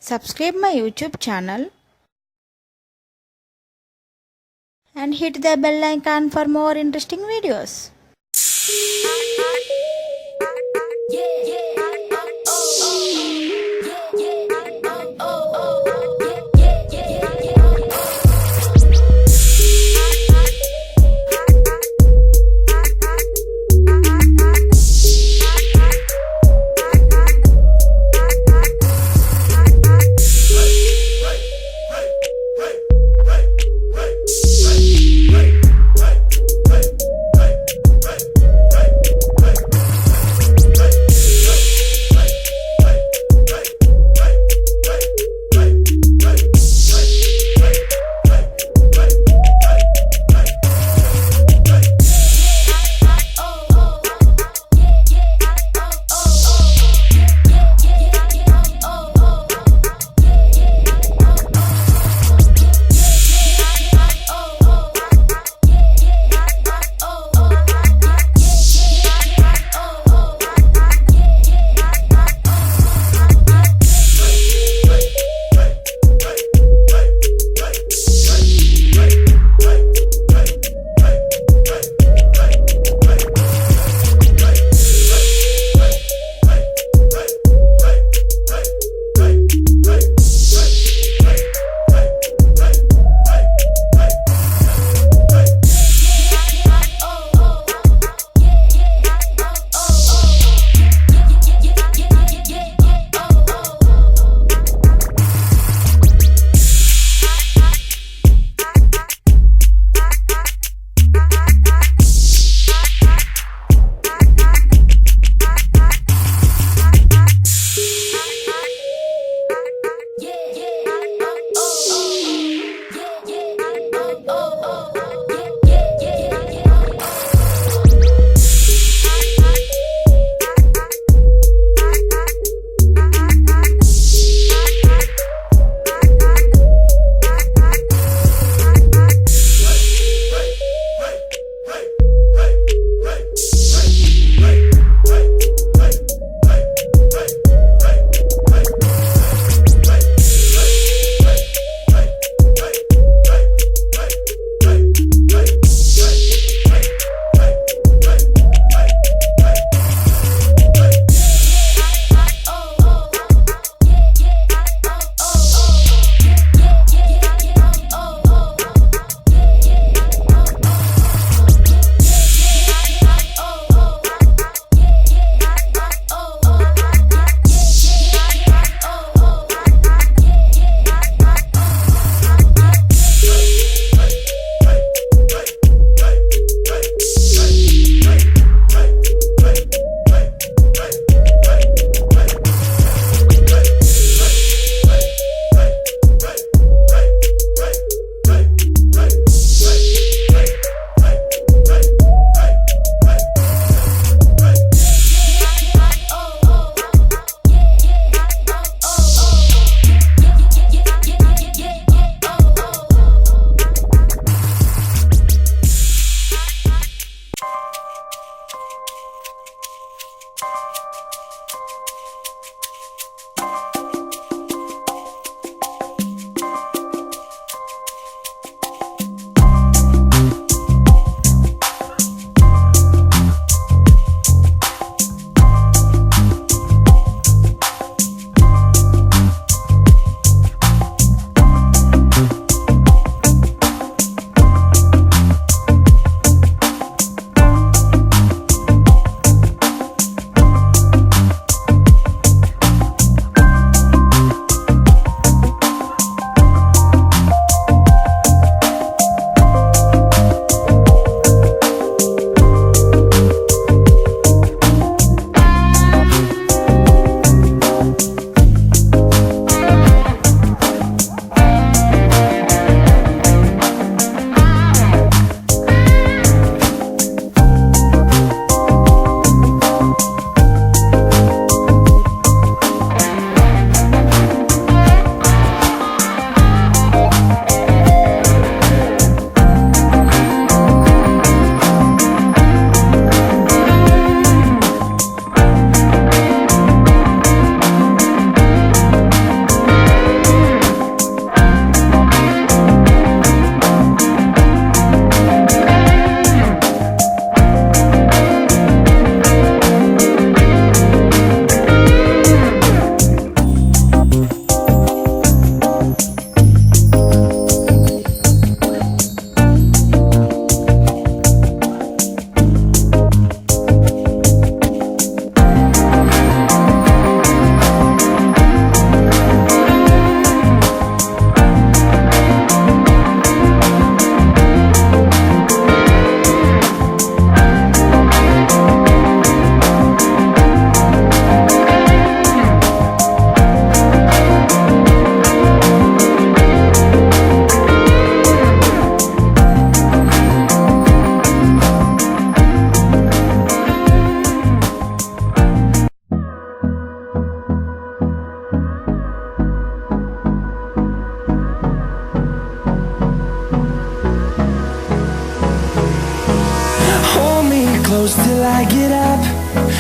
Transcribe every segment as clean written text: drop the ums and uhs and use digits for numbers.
Subscribe my YouTube channel and hit the bell icon for more interesting videos. close till I get up.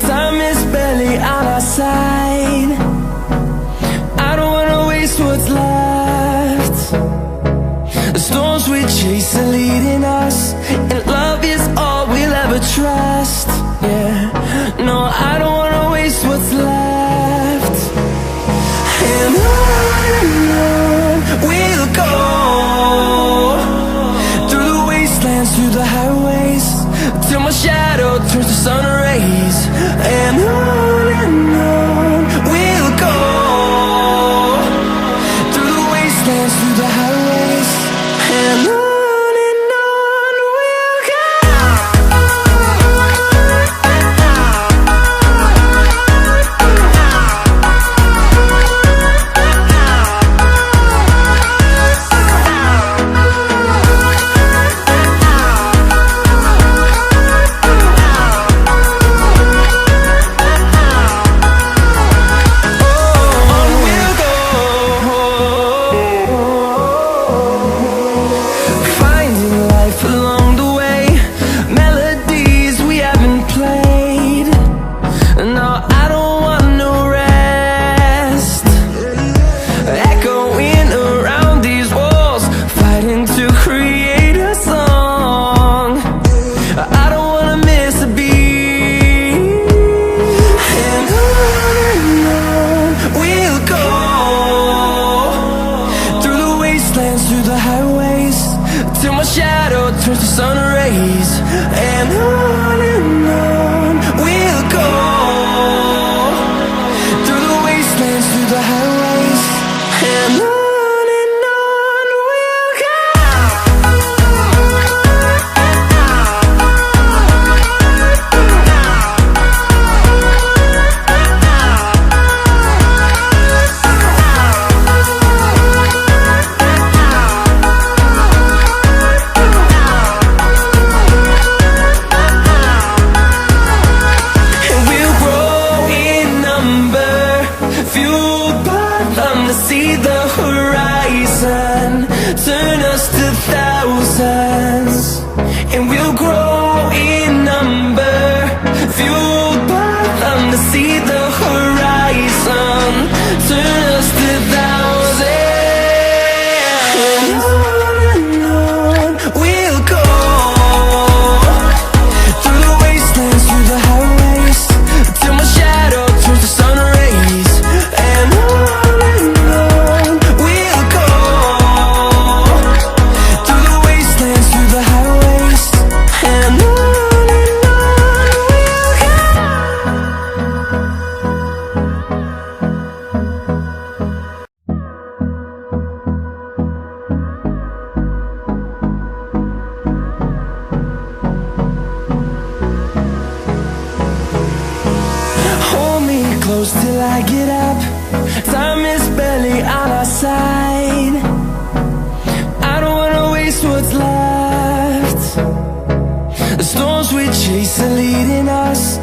Time is barely on our side. I don't wanna waste what's left. The storms we chase are leading us, and love is all we'll ever trust. Yeah, no, I don't wanna waste what's left. And on we'll go, through the wastelands, through the highways, till my shadow turns to sun rays. And on we'll go, through the wastelands, through the highways, and on we'll go. Through the highways, till my shadow turns to sun rays. And on we'll go, through the wastelands, through the highways, and on we'll go. See the horizon, turn us to thousands, and we'll grow in number, fueled by them. To see the horizon, turn us to thousands, and on we'll go, through the wastelands, through the highways, till my shadow turns to sun rays. And close till I get up. Time is barely on our side. I don't wanna waste what's left. The storms we chase are leading us,